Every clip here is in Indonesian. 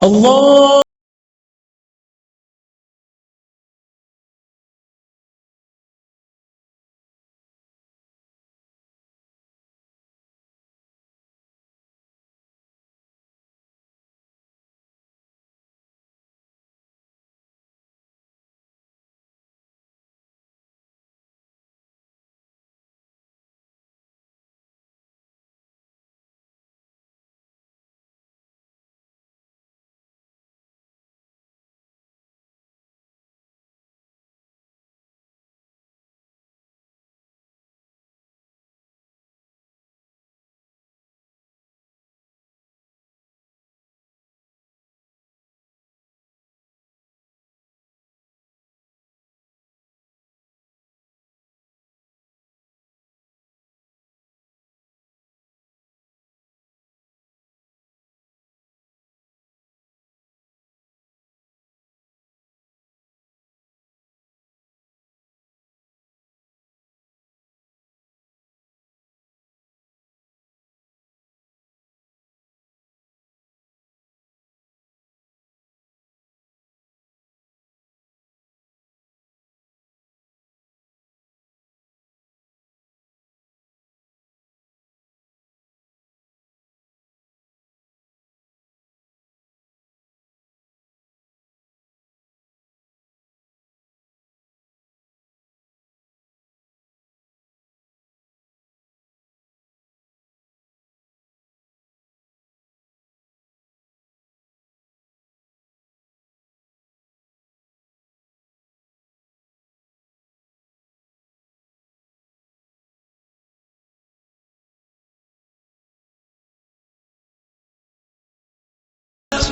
Allah.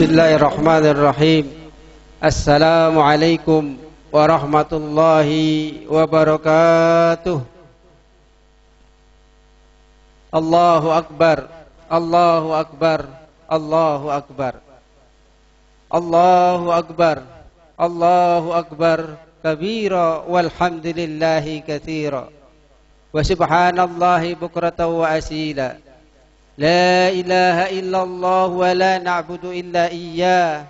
Bismillahirrahmanirrahim. Assalamualaikum warahmatullahi wabarakatuh. Allahu Akbar, Allahu Akbar, Allahu Akbar. Allahu Akbar, Allahu Akbar kabira walhamdulillahi katsira. Wa subhanallahi bukratan wa asila. لا إله إلا الله ولا نعبد إلا إياه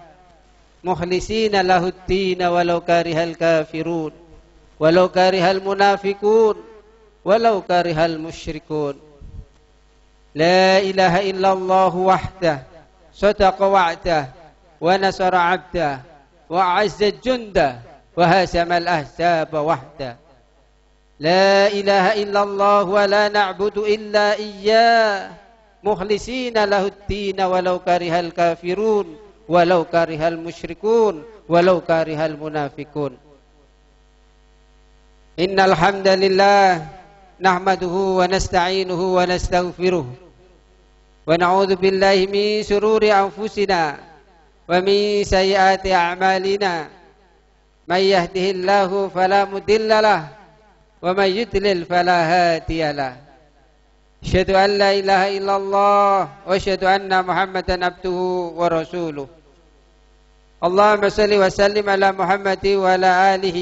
مخلصين له الدين ولو كره الكافرون ولو كره المنافقون ولو كره المشركون لا إله إلا الله وحده صدق وعده ونصر عبده وأعز جنده وهزم الأحزاب وحده لا إله إلا الله ولا نعبد إلا إياه مخلصين له الدين ولو كره الكافرون ولو كره المشركون ولو كره المنافقون إن الحمد لله نحمده ونستعينه ونستغفره ونعوذ بالله من شرور أنفسنا ومن سيئات أعمالنا من يهده الله فلا مضل له ومن يضلل فلا هادي له أشهد أن لا إله إلا الله وأشهد أن محمدا عبده ورسوله اللهم صل وسلم على محمد وعلى آله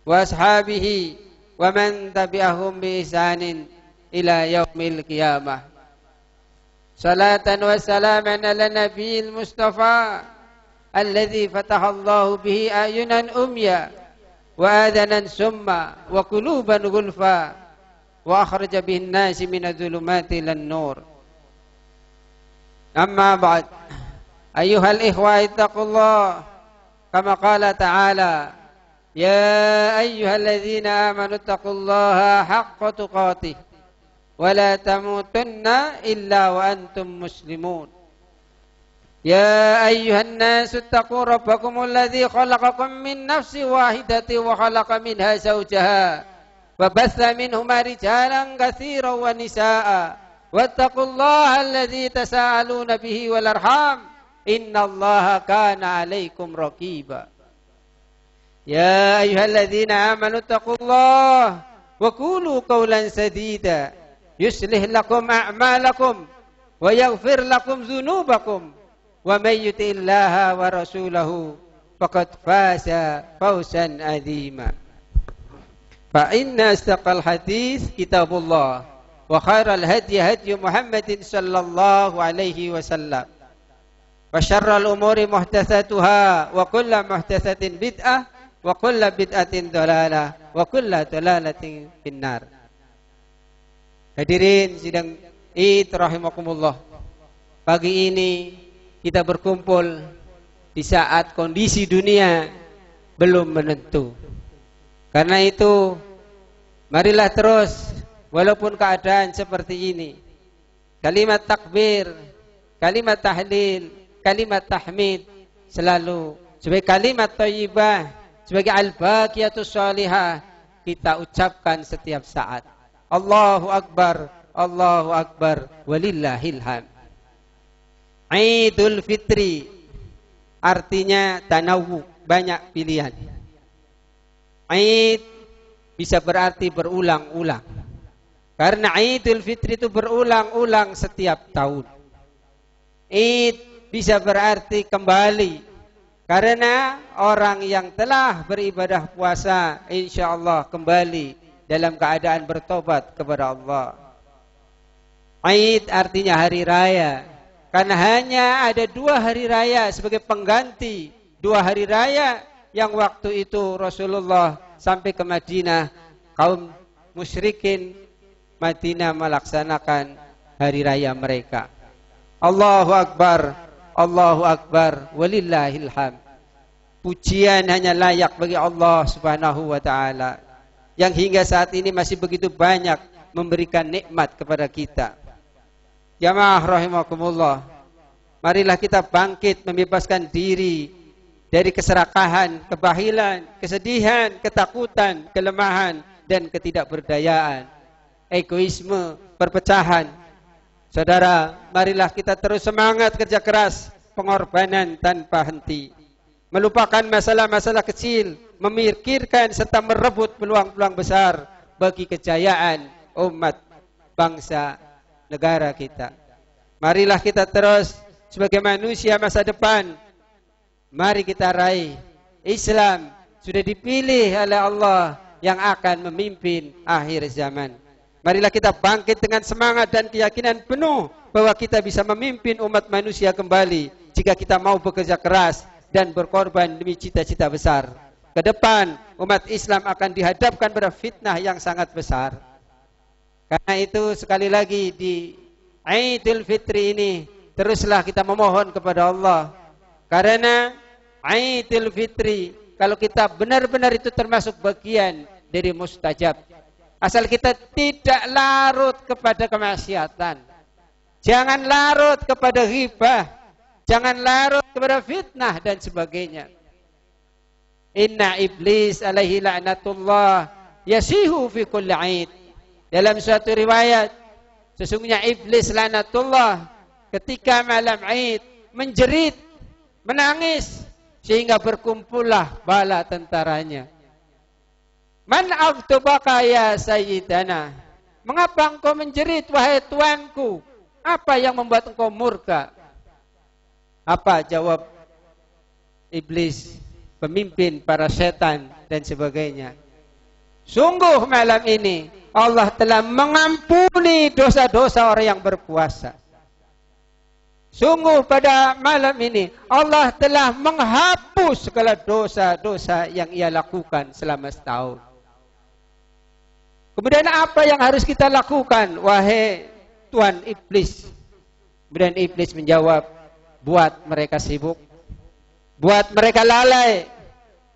وأصحابه ومن تبعهم بإحسان إلى يوم القيامة صلاة وسلاما على النبي المصطفى الذي فتح الله به أعينا أميا وآذانا سما وقلوبا غلفا وأخرج به الناس من الظلمات إلى النور أما بعد أيها الإخوة اتقوا الله كما قال تعالى يا أيها الذين آمنوا اتقوا الله حق تقاته ولا تموتن إلا وأنتم مسلمون يا أيها الناس اتقوا ربكم الذي خلقكم من نفس واحدة وخلق منها زوجها وبث منهما رجالا كثيرا ونساء واتقوا الله الذي تساءلون به والأرحام إن الله كان عليكم رقيبا يا أيها الذين آمنوا اتقوا الله وقولوا قولا سديدا يصلح لكم أعمالكم ويغفر لكم ذنوبكم ومن يطع الله ورسوله فقد فاز فوزا عظيما فإن أصدق الحديث كتاب الله وخير الهدي هدي محمد صلى الله عليه وسلم wa syarrul umuri muhdatsatuha wa kullu muhdatsatin bid'ah wa kullu bid'atin dhalalah wa kullu dhalalatin finnar. Hadirin sidang Id rahimakumullah. Pagi ini kita berkumpul di saat kondisi dunia belum menentu. Karena itu marilah terus walaupun keadaan seperti ini, kalimat takbir, kalimat tahlil, kalimat tahmid selalu sebagai kalimat thayyibah, sebagai al-baqiyatus shalihah kita ucapkan setiap saat. Allahu akbar, Allahu akbar, walillahil hamd. Idul Fitri artinya tanawwu, banyak pilihan. Id bisa berarti berulang-ulang. Karena Idul Fitri itu berulang-ulang setiap tahun. Id bisa berarti kembali. Karena orang yang telah beribadah puasa insyaallah kembali dalam keadaan bertobat kepada Allah. Id artinya hari raya. Karena hanya ada 2 hari raya sebagai pengganti 2 hari raya yang waktu itu Rasulullah sampai ke Madinah, kaum musyrikin Madinah melaksanakan hari raya mereka. Allahu akbar, Allahu akbar, walillahil hamd. Pujian hanya layak bagi Allah Subhanahu wa taala yang hingga saat ini masih begitu banyak memberikan nikmat kepada kita. Jamaah rahimakumullah, marilah kita bangkit membebaskan diri dari keserakahan, kebahilan, kesedihan, ketakutan, kelemahan, dan ketidakberdayaan, egoisme, perpecahan. Saudara, marilah kita terus semangat kerja keras, pengorbanan tanpa henti. Melupakan masalah-masalah kecil, memikirkan serta merebut peluang-peluang besar bagi kejayaan umat, bangsa, negara kita. Marilah kita terus sebagai manusia masa depan, mari kita raih Islam sudah dipilih oleh Allah yang akan memimpin akhir zaman. Marilah kita bangkit dengan semangat dan keyakinan penuh bahwa kita bisa memimpin umat manusia kembali jika kita mau bekerja keras dan berkorban demi cita-cita besar. Ke depan umat Islam akan dihadapkan pada fitnah yang sangat besar. Karena itu sekali lagi di Idul Fitri ini teruslah kita memohon kepada Allah. Karena Idul Fitri kalau kita benar-benar itu termasuk bagian dari mustajab. Asal kita tidak larut kepada kemaksiatan. Jangan larut kepada ghibah. Jangan larut kepada fitnah dan sebagainya. Inna iblis alaihi la'natullah yasihu fi kulli Aid. Dalam suatu riwayat, sesungguhnya iblis laknatullah ketika malam Aid menjerit, menangis sehingga berkumpullah bala tentaranya. Man aghdabaka ya sayyidana? Mengapa engkau menjerit wahai tuanku? Apa yang membuat engkau murka? Apa jawab iblis, pemimpin para setan dan sebagainya? Sungguh malam ini Allah telah mengampuni dosa-dosa orang yang berpuasa. Sungguh pada malam ini Allah telah menghapus segala dosa-dosa yang ia lakukan selama setahun. Kemudian apa yang harus kita lakukan wahai Tuan Iblis? Kemudian Iblis menjawab, buat mereka sibuk, buat mereka lalai,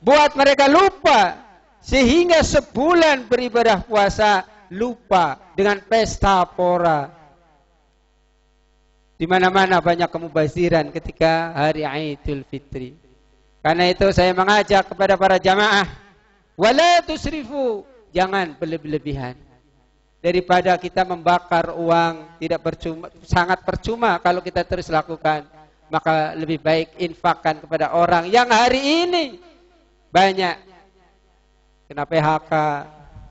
buat mereka lupa, sehingga sebulan beribadah puasa lupa dengan pesta pora. Di mana-mana banyak kemubaziran ketika hari Idul Fitri. Karena itu saya mengajak kepada para jamaah, wala tusrifu, jangan berlebihan. Daripada kita membakar uang tidak percuma, sangat percuma kalau kita terus lakukan, maka lebih baik infakkan kepada orang yang hari ini banyak kena PHK,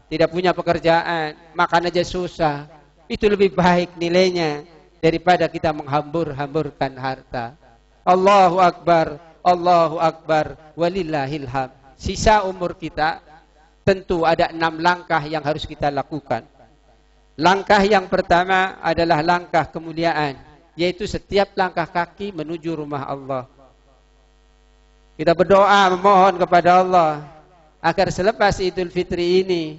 tidak punya pekerjaan, makan aja susah. Itu lebih baik nilainya daripada kita menghambur-hamburkan harta. Allahu Akbar, Allahu Akbar, walillahil hamd. Sisa umur kita tentu ada 6 langkah yang harus kita lakukan. Langkah yang pertama adalah langkah kemuliaan. yaitu setiap langkah kaki menuju rumah Allah. Kita berdoa memohon kepada Allah agar selepas Idul Fitri ini,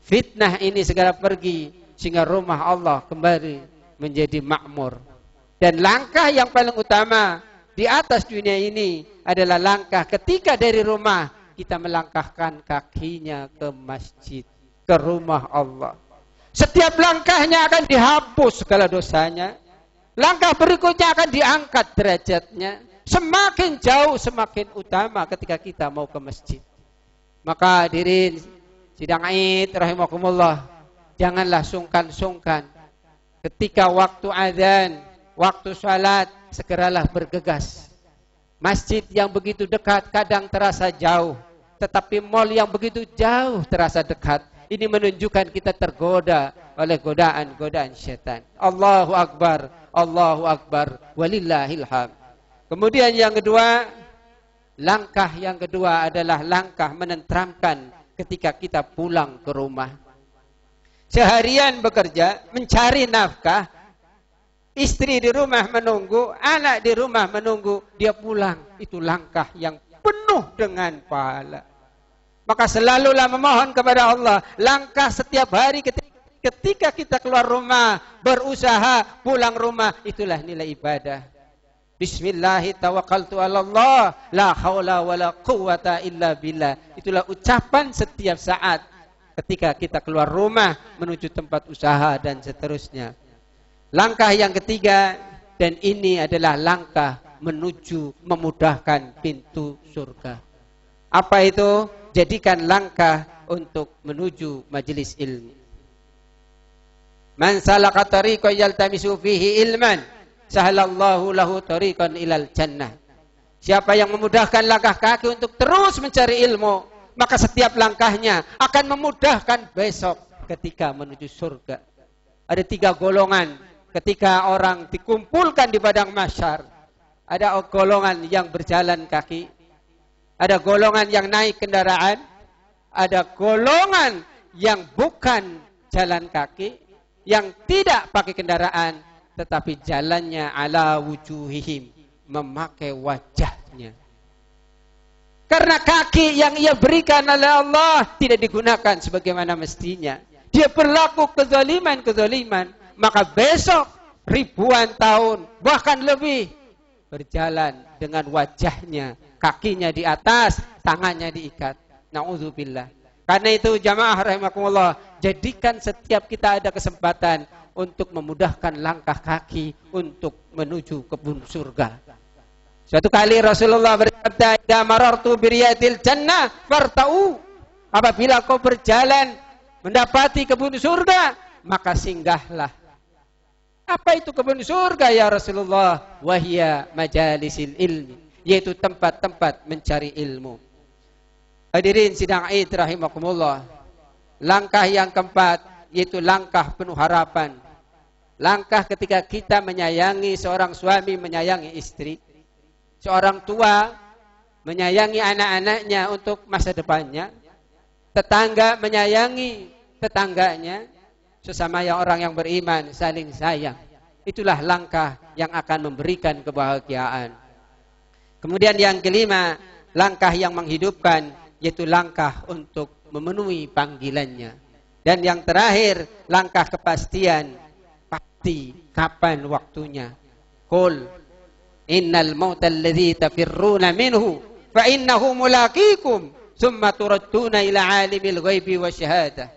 fitnah ini segera pergi, sehingga rumah Allah kembali menjadi makmur. Dan langkah yang paling utama di atas dunia ini adalah langkah ketika dari rumah kita melangkahkan kakinya ke masjid, ke rumah Allah. Setiap langkahnya akan dihapus segala dosanya. Langkah berikutnya akan diangkat derajatnya. Semakin jauh semakin utama ketika kita mau ke masjid. Maka hadirin sidang Id rahimakumullah, janganlah sungkan-sungkan ketika waktu azan, waktu salat, segeralah bergegas. Masjid yang begitu dekat kadang terasa jauh, tetapi mal yang begitu jauh terasa dekat. Ini menunjukkan kita tergoda oleh godaan-godaan syaitan. Allahu Akbar, Allahu Akbar, walillahil hamd. Kemudian yang kedua, langkah yang kedua adalah langkah menenteramkan ketika kita pulang ke rumah. Seharian bekerja, mencari nafkah, istri di rumah menunggu, anak di rumah menunggu, dia pulang. Itu langkah yang penuh dengan pahala. Maka selalulah memohon kepada Allah, langkah setiap hari ketika kita keluar rumah, berusaha pulang rumah, itulah nilai ibadah. Bismillahi tawakkaltu ala Allah, la haula wala quwata illa billah. Itulah ucapan setiap saat ketika kita keluar rumah menuju tempat usaha dan seterusnya. Langkah yang ketiga, dan ini adalah langkah menuju memudahkan pintu surga. Apa itu? Jadikan langkah untuk menuju majelis ilmu. Man salaka tariqan yaltamisu fihi ilman, sahalallahu lahu tariqan ilal jannah. Siapa yang memudahkan langkah kaki untuk terus mencari ilmu, maka setiap langkahnya akan memudahkan besok ketika menuju surga. Ada 3 golongan ketika orang dikumpulkan di padang mahsyar. Ada golongan yang berjalan kaki, ada golongan yang naik kendaraan, ada golongan yang bukan jalan kaki, yang tidak pakai kendaraan, tetapi jalannya ala wujuhihim, memakai wajahnya. Karena kaki yang ia berikan oleh Allah tidak digunakan sebagaimana mestinya. Dia berlaku kezaliman, maka besok ribuan tahun, bahkan lebih, berjalan dengan wajahnya, kakinya di atas, tangannya diikat. Na'udzubillah. Karena itu jamaah rahimakumullah, jadikan setiap kita ada kesempatan untuk memudahkan langkah kaki untuk menuju kebun surga. Suatu kali Rasulullah bersabda, "Idza marartu biriyadil jannah farta'u." Apabila kau berjalan mendapati kebun surga, maka singgahlah. Apa itu kebun surga ya Rasulullah? Wahya majalisil ilmi, yaitu tempat-tempat mencari ilmu. Hadirin sidang Id rahimakumullah. Langkah yang keempat yaitu langkah penuh harapan. Langkah ketika kita menyayangi, seorang suami menyayangi istri, seorang tua menyayangi anak-anaknya untuk masa depannya, tetangga menyayangi tetangganya, sesama orang yang beriman saling sayang. Itulah langkah yang akan memberikan kebahagiaan. Kemudian yang kelima, langkah yang menghidupkan, yaitu langkah untuk memenuhi panggilannya. Dan yang terakhir, langkah kepastian, pasti kapan waktunya. Qul innal mauta alladzi tafirruna minhu fa innahu mulaqikum thumma turadduna ila alimil ghaibi wasyahadah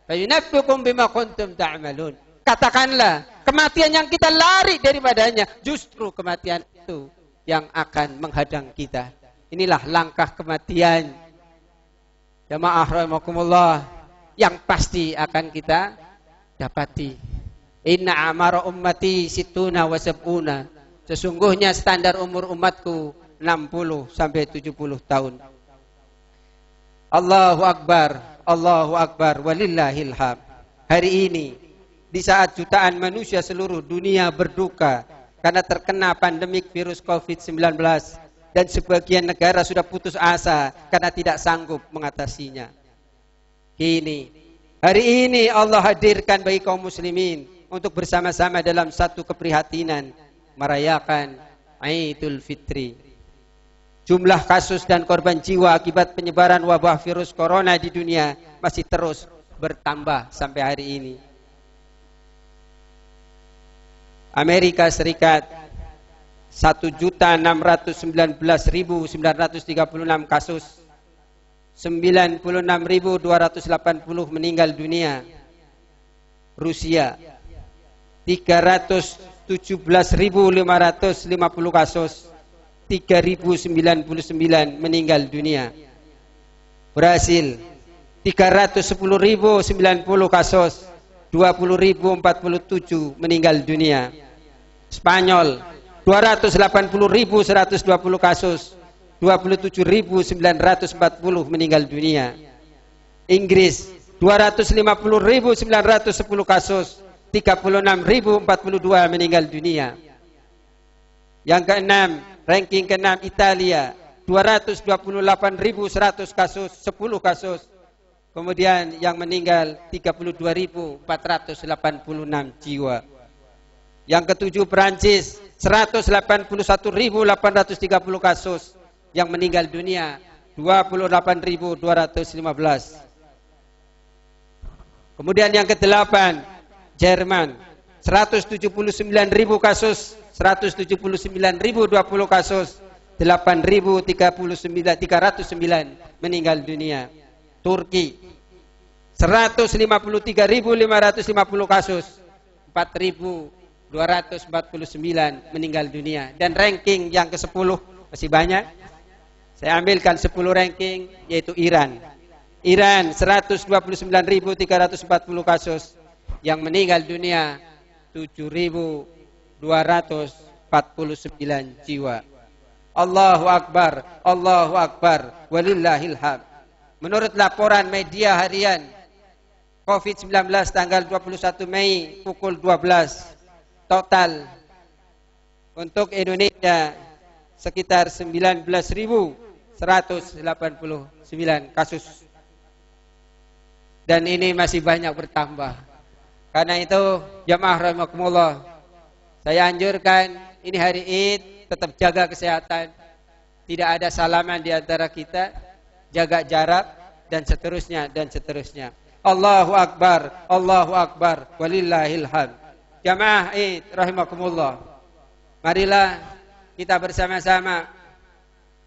fa yunabbiukum bima kuntum ta'malun. Katakanlah, kematian yang kita lari daripadanya, justru kematian itu yang akan menghadang kita. Inilah langkah kematian, jamaah rahimakumullah, yang pasti akan kita dapati. Inna amara ummati situna wa sab'una. Sesungguhnya standar umur umatku 60 sampai 70 tahun. Allahu Akbar, walillahil hamd. Hari ini, di saat jutaan manusia seluruh dunia berduka karena terkena pandemik virus COVID-19, dan sebagian negara sudah putus asa karena tidak sanggup mengatasinya. Hari ini Allah hadirkan bagi kaum muslimin untuk bersama-sama dalam satu keprihatinan merayakan Idul Fitri. Jumlah kasus dan korban jiwa akibat penyebaran wabah virus corona di dunia masih terus bertambah sampai hari ini. Amerika Serikat 1.619.936 kasus, 96.280 meninggal dunia. Rusia 317.550 kasus, 3.099 meninggal dunia. Brasil 310.090 kasus, 20.047 meninggal dunia. Spanyol 280.120 kasus, 27.940 meninggal dunia. Inggris 250.910 kasus, 36.042 meninggal dunia. Yang keenam, ranking keenam Italia 228.100 kasus, 10 kasus. Kemudian yang meninggal 32.486 jiwa. Yang ketujuh Perancis 181.830 kasus, yang meninggal dunia 28.215. Kemudian yang kedelapan Jerman 179.000 kasus, 179.020 kasus, 8.309 meninggal dunia. Turki 153.550 kasus, 4.249 meninggal dunia. Dan ranking yang ke-10 masih banyak. Saya ambilkan 10 ranking, yaitu Iran. Iran 129.340 kasus, yang meninggal dunia 7.249 jiwa. Allahu Akbar, Allahu Akbar, walillahil hamd. Menurut laporan media harian COVID-19 tanggal 21 Mei pukul 12, total untuk Indonesia sekitar 19.189 kasus. Dan ini masih banyak bertambah. Karena itu jamaah rahimakumullah, saya anjurkan ini hari Id tetap jaga kesehatan. Tidak ada salaman di antara kita, jaga jarak dan seterusnya dan seterusnya. Allahu Akbar, Allahu Akbar, walillahil hamd. Jamaah Id rahimakumullah, marilah kita bersama-sama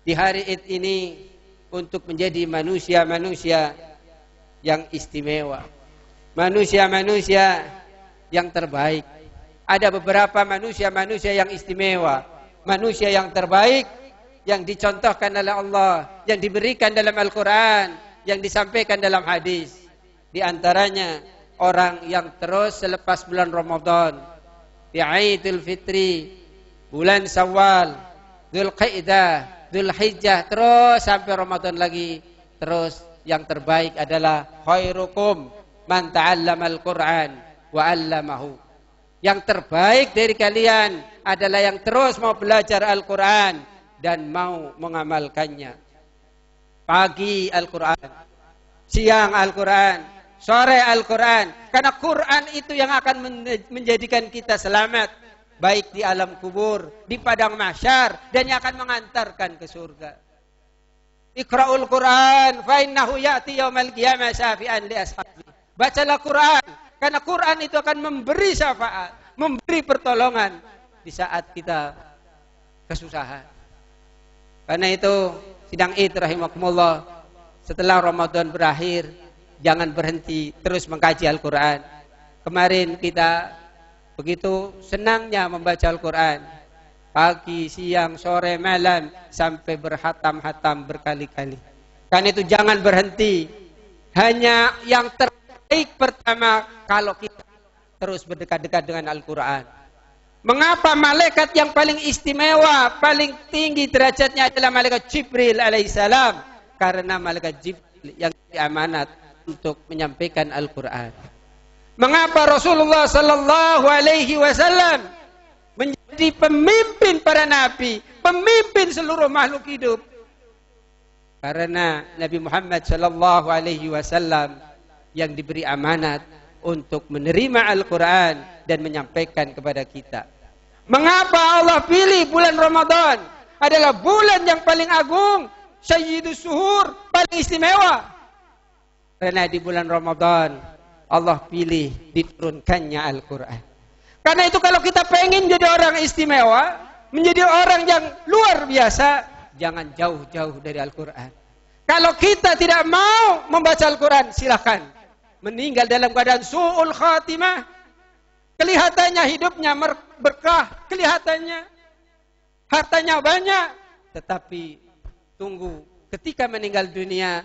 di hari Id ini untuk menjadi manusia-manusia yang istimewa, manusia-manusia yang terbaik. Ada beberapa manusia-manusia yang istimewa, manusia yang terbaik, yang dicontohkan oleh Allah, yang diberikan dalam Al-Quran, yang disampaikan dalam hadis. Di antaranya orang yang terus selepas bulan Ramadan, di Idul Fitri, bulan Syawal, Dzulqa'dah, Dzulhijjah, terus sampai Ramadan lagi, terus yang terbaik adalah khairukum man ta'allamal Qur'an wa 'allamahu. Yang terbaik dari kalian adalah yang terus mau belajar Al-Quran dan mau mengamalkannya. Pagi Al-Quran, siang Al-Quran, sore Al-Quran. Karena Quran itu yang akan menjadikan kita selamat, baik di alam kubur, di padang mahsyar, dan yang akan mengantarkan ke surga. Iqra'ul Quran fa innahu ya'ti yaumal qiyamah syafi'an li ashabi. Bacalah Quran, karena Quran itu akan memberi syafaat, memberi pertolongan di saat kita kesusahan. Karena itu sidang Id rahimakumullah, setelah Ramadan berakhir, jangan berhenti terus mengkaji Al-Quran. Kemarin kita begitu senangnya membaca Al-Quran, pagi, siang, sore, malam, sampai berhatam-hatam berkali-kali. Karena itu jangan berhenti. Hanya yang terbaik pertama kalau kita terus berdekat-dekat dengan Al-Quran. Mengapa malaikat yang paling istimewa, paling tinggi derajatnya adalah malaikat Jibril alaihissalam? Karena malaikat Jibril yang diamanat untuk menyampaikan Al-Quran. Mengapa Rasulullah sallallahu alaihi wasallam menjadi pemimpin para nabi, pemimpin seluruh makhluk hidup? Karena Nabi Muhammad sallallahu alaihi wasallam yang diberi amanat untuk menerima Al-Quran dan menyampaikan kepada kita. Mengapa Allah pilih bulan Ramadan? Adalah bulan yang paling agung, Sayyidus Suhur, paling istimewa. Karena di bulan Ramadan Allah pilih diturunkannya Al-Quran. Karena itu kalau kita pengen jadi orang istimewa, menjadi orang yang luar biasa, jangan jauh-jauh dari Al-Quran. Kalau kita tidak mau membaca Al-Quran, silakan meninggal dalam keadaan su'ul khatimah. Kelihatannya hidupnya berkah, kelihatannya hartanya banyak, tetapi tunggu ketika meninggal dunia,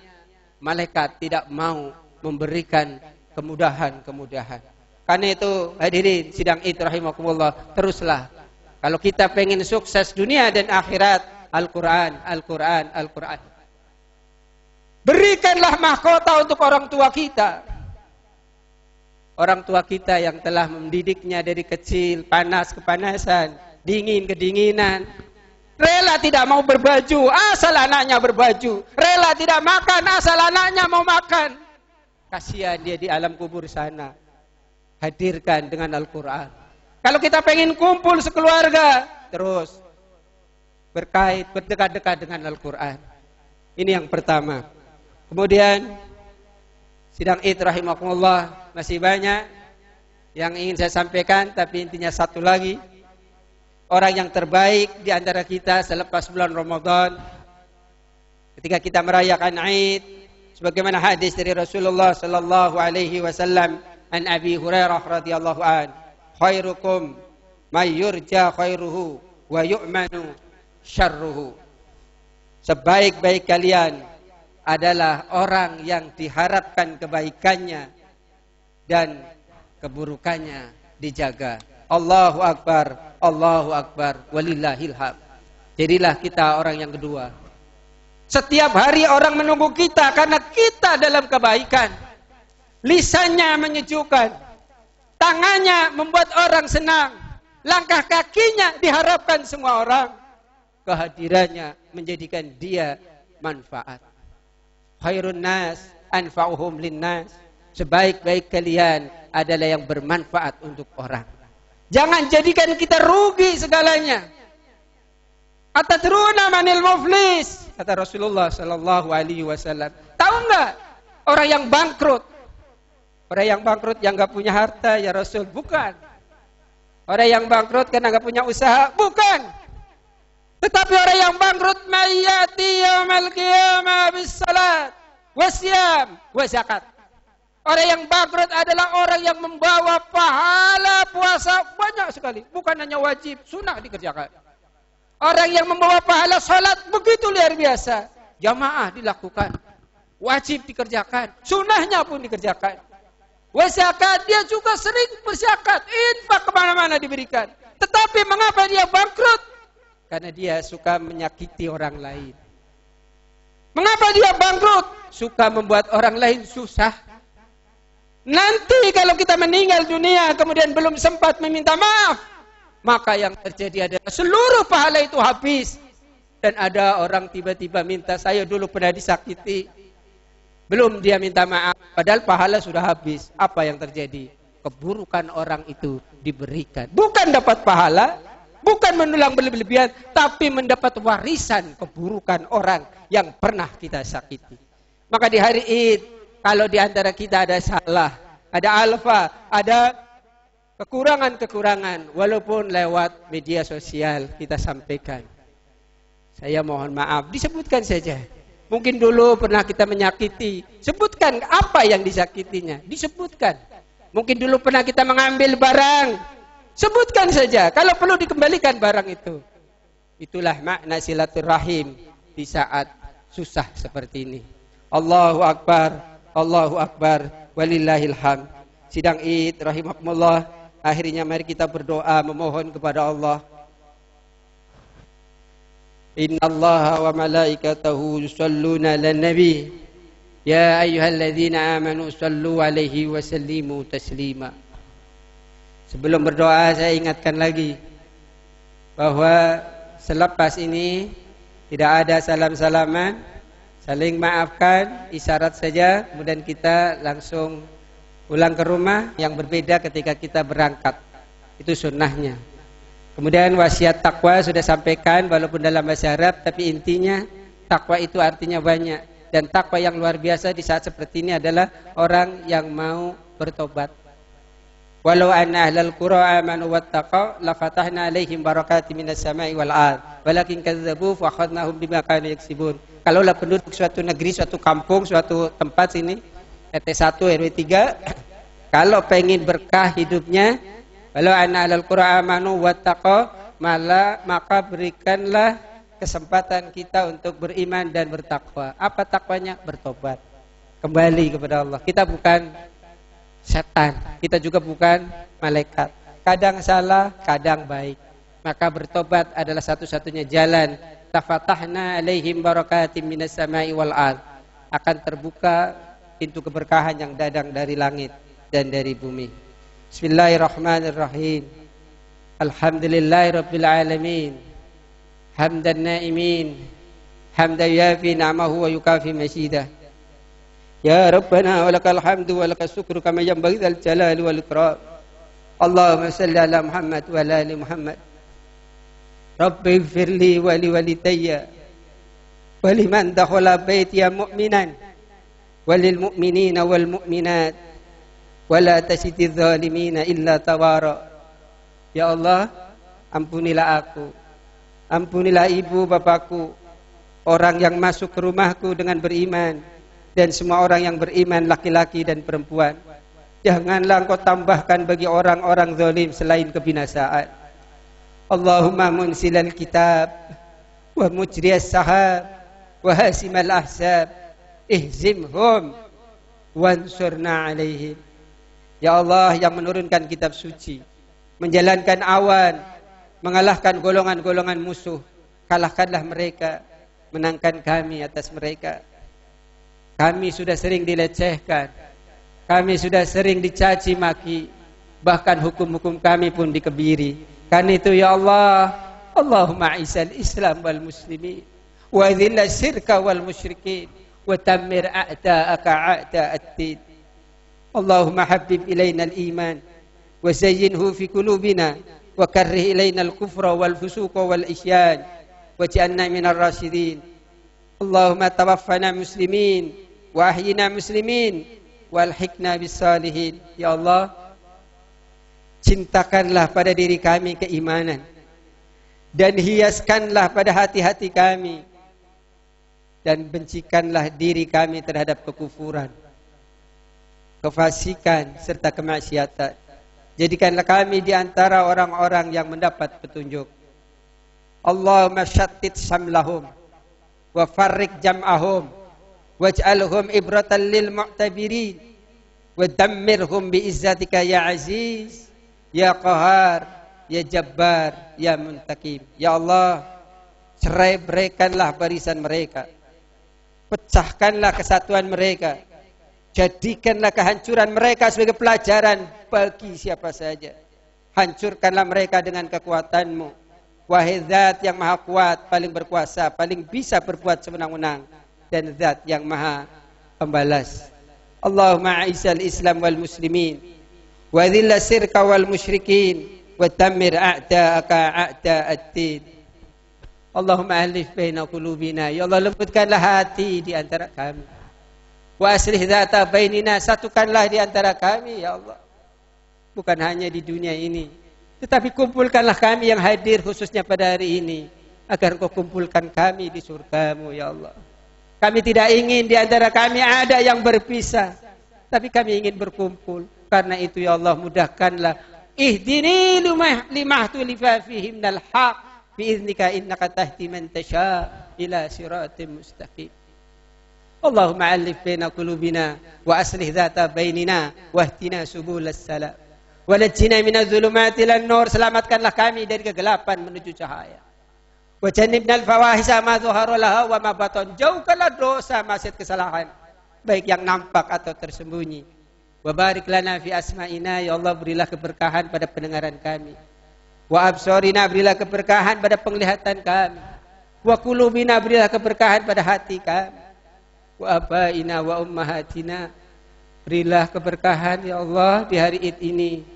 malaikat tidak mau memberikan kemudahan-kemudahan. Karena itu hadirin sidang Id rahimakumullah, teruslah kalau kita pengen sukses dunia dan akhirat, Al-Quran, Al-Quran, Al-Quran. Berikanlah mahkota untuk orang tua kita. Orang tua kita yang telah mendidiknya dari kecil, panas kepanasan, dingin kedinginan. Rela tidak mau berbaju, asal anaknya berbaju. Rela tidak makan, asal anaknya mau makan. Kasihan dia di alam kubur sana. Hadirkan dengan Al-Quran. Kalau kita pengen kumpul sekeluarga, terus berkait, berdekat-dekat dengan Al-Quran. Ini yang pertama. Kemudian, sidang Id rahimakumullah, masih banyak yang ingin saya sampaikan, tapi intinya satu lagi. Orang yang terbaik di antara kita selepas bulan Ramadan, ketika kita merayakan Id, sebagaimana hadis dari Rasulullah sallallahu alaihi wasallam, an Abi Hurairah radhiyallahu an, khairukum may yurja khairuhu wa yu'manu syarruhu. Sebaik-baik kalian adalah orang yang diharapkan kebaikannya dan keburukannya dijaga. Allahu Akbar, Allahu Akbar, walillahil hamd. Jadilah kita orang yang kedua. Setiap hari orang menunggu kita karena kita dalam kebaikan. Lisannya menyejukkan, tangannya membuat orang senang, langkah kakinya diharapkan semua orang. Kehadirannya menjadikan dia manfaat. Khairun nas anfa'uhum linnas. Sebaik-baik kalian adalah yang bermanfaat untuk orang. Jangan jadikan kita rugi segalanya. Atadruna manil muflis, kata Rasulullah sallallahu alaihi wasallam. Tahu enggak orang yang bangkrut? Orang yang bangkrut yang enggak punya harta ya Rasul? Bukan. Orang yang bangkrut karena enggak punya usaha? Bukan. Tetapi orang yang bangkrut mayati yaumal qiyamah bis salat wasyam wa zakat. Orang yang bangkrut adalah orang yang membawa pahala puasa banyak sekali. Bukan hanya wajib, sunnah dikerjakan. Orang yang membawa pahala salat begitu luar biasa. Jamaah dilakukan. Wajib dikerjakan. Sunnahnya pun dikerjakan. Zakat, dia juga sering berzakat. Infak kemana-mana diberikan. Tetapi mengapa dia bangkrut? Karena dia suka menyakiti orang lain. Mengapa dia bangkrut? Suka membuat orang lain susah. Nanti kalau kita meninggal dunia kemudian belum sempat meminta maaf, maka yang terjadi adalah seluruh pahala itu habis. Dan ada orang tiba-tiba minta, saya dulu pernah disakiti, belum dia minta maaf, padahal pahala sudah habis. Apa yang terjadi? Keburukan orang itu diberikan. Bukan dapat pahala, bukan menulang berlebihan, tapi mendapat warisan keburukan orang yang pernah kita sakiti. Maka di hari Id, kalau di antara kita ada salah, ada alfa, ada kekurangan-kekurangan, walaupun lewat media sosial kita sampaikan. Saya mohon maaf, disebutkan saja. Mungkin dulu pernah kita menyakiti, sebutkan apa yang disakitinya, disebutkan. Mungkin dulu pernah kita mengambil barang, sebutkan saja. Kalau perlu dikembalikan barang itu. Itulah makna silaturahim di saat susah seperti ini. Allahu Akbar, Allahu Akbar, walillahil hamd. Sidang Id rahimakumullah, akhirnya mari kita berdoa memohon kepada Allah. Innallaha wa malaikatahu yusholluna 'alan nabi. Ya ayyuhalladzina amanu shallu 'alaihi wa sallimu taslima. Sebelum berdoa saya ingatkan lagi bahwa selepas ini tidak ada salam-salaman, saling maafkan, isyarat saja, kemudian kita langsung Pulang ke rumah yang berbeda ketika kita berangkat. Itu sunnahnya. Kemudian wasiat takwa sudah sampaikan walaupun dalam bahasa Arab, tapi intinya takwa itu artinya banyak. Dan takwa yang luar biasa di saat seperti ini adalah orang yang mau bertobat. Walau anna ahlal qura amanu wattaqau la fatahna alaihim barakatin minas sama'i wal ard walakin kadzdzabu fa akhadnahum bima kanu yaksibun. Kalaulah penduduk suatu negeri, suatu kampung, suatu tempat sini RT 1 RW 3 kalau pengen berkah hidupnya, walau anna ahlal qura amanu wattaqau, maka berikanlah kesempatan kita untuk beriman dan bertakwa. Apa takwanya? Bertobat, kembali kepada Allah. Kita bukan setan, kita juga bukan malaikat. Kadang salah, kadang baik. Maka bertobat adalah satu-satunya jalan. Tafatahna alaihim barakatim minas sama'i wal ard. Akan terbuka pintu keberkahan yang datang dari langit dan dari bumi. Bismillahirrahmanirrahim. Alhamdulillahirabbil alamin. Hamdan naimin. Hamdan yafi ni'amahu wa yukafi masidah. Ya Rabbana walakal hamdu walakal syukru kama yanbaghi dzal jalali wal ikram. Allahumma shalli ala Muhammad wa ala ali Muhammad. Rabbi ighfirli wa li walidayya wa liman dakhala baitiya mu'minan wa lil mu'minina wal mu'minat wa la tasididz zalimina illa tawara. Ya Allah, ampunilah aku, ampunilah ibu bapakku, orang yang masuk ke rumahku dengan beriman, dan semua orang yang beriman laki-laki dan perempuan. Janganlah engkau tambahkan bagi orang-orang zalim selain kebinasaan. Allahumma munsilal kitab wa mujriyas sahab wa hasimal ahsab ihzimhum wansurna alaihim. Ya Allah yang menurunkan kitab suci, menjalankan awan, mengalahkan golongan-golongan musuh, kalahkanlah mereka, menangkan kami atas mereka. Kami sudah sering dilecehkan, kami sudah sering dicaci maki, bahkan hukum-hukum kami pun dikebiri. Karena itu ya Allah, Allahumma a'izal Islam wal muslimin wa dhilla syirka wal musyrikin wa tammir a'da'aka a'da'ad-din. Allahumma habbib ilaina al-iman wa zayyinhu fi qulubina wa karrih ilaina al-kufra wal fusuqa wal isyan waj'alna minar rasyidin. Allahumma tawaffana muslimin wa ahyina muslimin walhiqna bis salihin. Ya Allah, cintakanlah pada diri kami keimanan dan hiaskanlah pada hati-hati kami, dan bencikanlah diri kami terhadap kekufuran, kefasikan serta kemaksiatan. Jadikanlah kami di antara orang-orang yang mendapat petunjuk. Allahumma syattit samlahum wa farriq jam'ahum waj'alhum ibratan lil mu'tabirin wa dammirhum bi izzatika ya aziz ya qahar ya jabbar ya muntakim. Ya Allah, cerai-beraikanlah barisan mereka, pecahkanlah kesatuan mereka, jadikanlah kehancuran mereka sebagai pelajaran bagi siapa saja. Hancurkanlah mereka dengan kekuatan-Mu, wahai Zat yang maha kuat, paling berkuasa, paling bisa berbuat sewenang-wenang, dan Zat yang maha pembalas. Allahumma a'izal Islam wal muslimin wa dhilla sirka wal musyrikin wa tammir a'da'aka a'da'ad-din. Allahumma alif baina qulubina. Ya Allah, lembutkanlah hati di antara kami. Wa aslih dzata bainina, satukanlah di antara kami ya Allah. Bukan hanya di dunia ini, tetapi kumpulkanlah kami yang hadir khususnya pada hari ini, agar Engkau kumpulkan kami di surga-Mu ya Allah. Kami tidak ingin di antara kami ada yang berpisah, tapi kami ingin berkumpul. Karena itu ya Allah, mudahkanlah. Ihdini limahtulifa fihi minal haq biiznika innaka tahdi man tasha ila siratim mustaqim. Allahumma alif baina qulubina wa aslih dzata bainina wahdina subulas salam wa najjina minadh dhulumati ilan nur. Selamatkanlah kami dari kegelapan menuju cahaya. Wa jannibnal fawahisha ma dhahara laha wa ma batan. Jauhkanlah dosa, maksiat, kesalahan, baik yang nampak atau tersembunyi. Wa barik lana fi asma'ina, ya Allah, berilah keberkahan pada pendengaran kami. Wa absarina, berilah keberkahan pada penglihatan kami. Wa qulubina, berilah keberkahan pada hati kami. Wa abaina wa ummahatina, Berilah keberkahan ya Allah di hari Id ini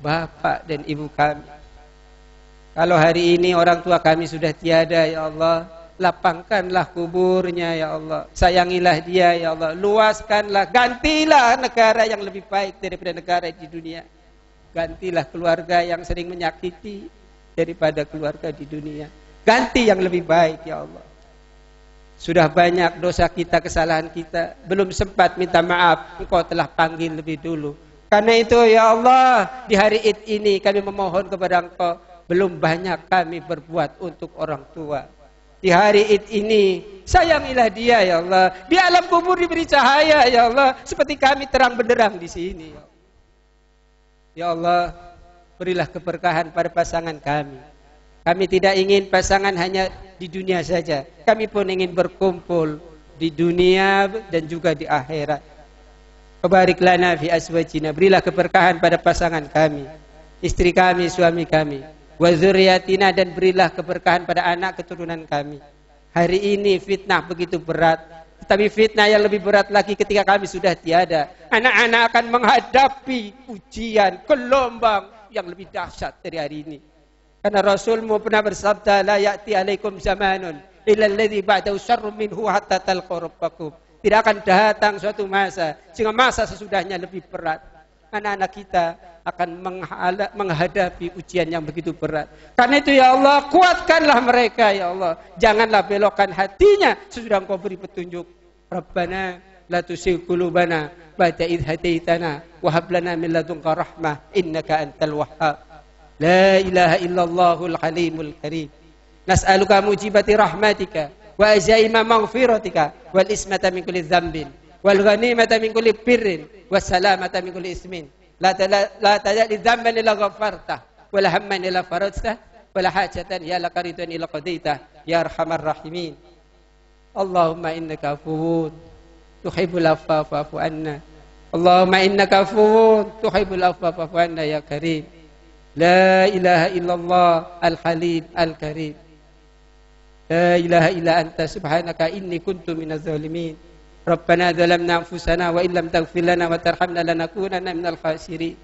bapak dan ibu kami. Kalau hari ini orang tua kami sudah tiada ya Allah, lapangkanlah kuburnya ya Allah. Sayangilah dia ya Allah, luaskanlah, gantilah negara yang lebih baik daripada negara di dunia. Gantilah keluarga yang sering menyakiti daripada keluarga di dunia. Ganti yang lebih baik ya Allah. Sudah banyak dosa kita, kesalahan kita, belum sempat minta maaf, Engkau telah panggil lebih dulu. Karena itu ya Allah, di hari Id ini kami memohon kepada Engkau, belum banyak kami berbuat untuk orang tua. Di hari Id ini, sayangilah dia ya Allah. Di alam kubur diberi cahaya ya Allah, seperti kami terang benderang di sini. Ya Allah, berilah keberkahan pada pasangan kami. Kami tidak ingin pasangan hanya di dunia saja. Kami pun ingin berkumpul di dunia dan juga di akhirat. Barik lana fi azwajina, berilah keberkahan pada pasangan kami, istri kami, suami kami. Wa dzurriyyatina, dan berilah keberkahan pada anak keturunan kami. Hari ini fitnah begitu berat, tetapi fitnah yang lebih berat lagi ketika kami sudah tiada. Anak-anak akan menghadapi ujian, gelombang yang lebih dahsyat dari hari ini. Karena Rasulmu pernah bersabda, la ya'ti alaikum zamanun illa alladhi ba'dahu syarrun minhu hatta talqa rabbakum. Tidak akan datang suatu masa sehingga masa sesudahnya lebih berat. Anak-anak kita akan menghadapi ujian yang begitu berat. Karena itu ya Allah, kuatkanlah mereka ya Allah. Janganlah belokkan hatinya sesudah Engkau beri petunjuk. Rabbana la tuzigh qulubana ba'da idh hadaitana wa hab lana min ladunka rahmah innaka antal wahhab. La ilaha illallahul halimul karim. Nas'aluka mujibati rahmatika wa azaima maghfiratika wal ismata min kulli dzambin wal ghanimata min kulli birrin was salamata min kulli ismin. La taj'al dzamban illa ghafarta wa la hamman illa farajta wa la hajatan ya laka ridwan illa qadaita ya arhamar rahimin. Allahumma innaka afuwun tuhibbul afwa fa'fu anna. Allahumma innaka afuwun tuhibbul afwa fa'fu anna ya karim. La ilaha illallah al-halim al-karim. La ilaha illa anta subhanaka inni kuntu minaz zalimin. Rabbana zalamna anfusana wa illam taghfir lana wa tarhamna lanakunanna minal khasirin.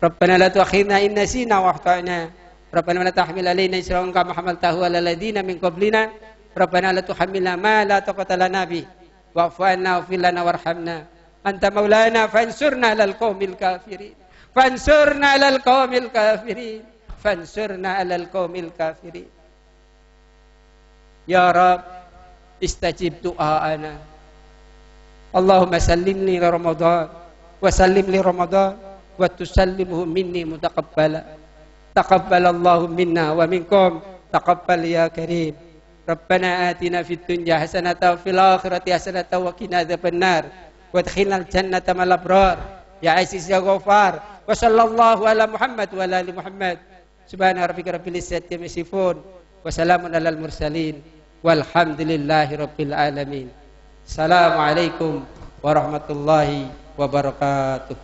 Rabbana la tu'akhidhna in nasina wa akhtana. Rabbana la tahmil alaina isran kama hamaltahu ala alladziina min qablina. Rabbana la tuhammilna ma la taqata lana bi wa'fu 'anna waghfir lana warhamna. Anta maulana fansurna 'alal qaumil kafirin. Fansurna 'alal qaumil kafirin. Fansurna 'alal qaumil kafirin. Ya Rabb, istajib du'aana. Allahumma sallimni li Ramadan wa sallim li Ramadan wa tusallimhu minni mutaqabbala. Taqabbalallahu minna wa minkum taqabbal ya karim. Rabbana atina fid dunya hasanatan wa fil akhirati hasanatan wa qina adzabannar. Wadkhilnal jannata ma'al abrar. Ya Aziz ya Ghaffar. Wa sallallahu ala Muhammad wa ala ali Muhammad. Subhana rabbika rabbil izzati amma yasifun wa salamun alal mursalin walhamdulillahi rabbil alamin. Assalamualaikum warahmatullahi wabarakatuh.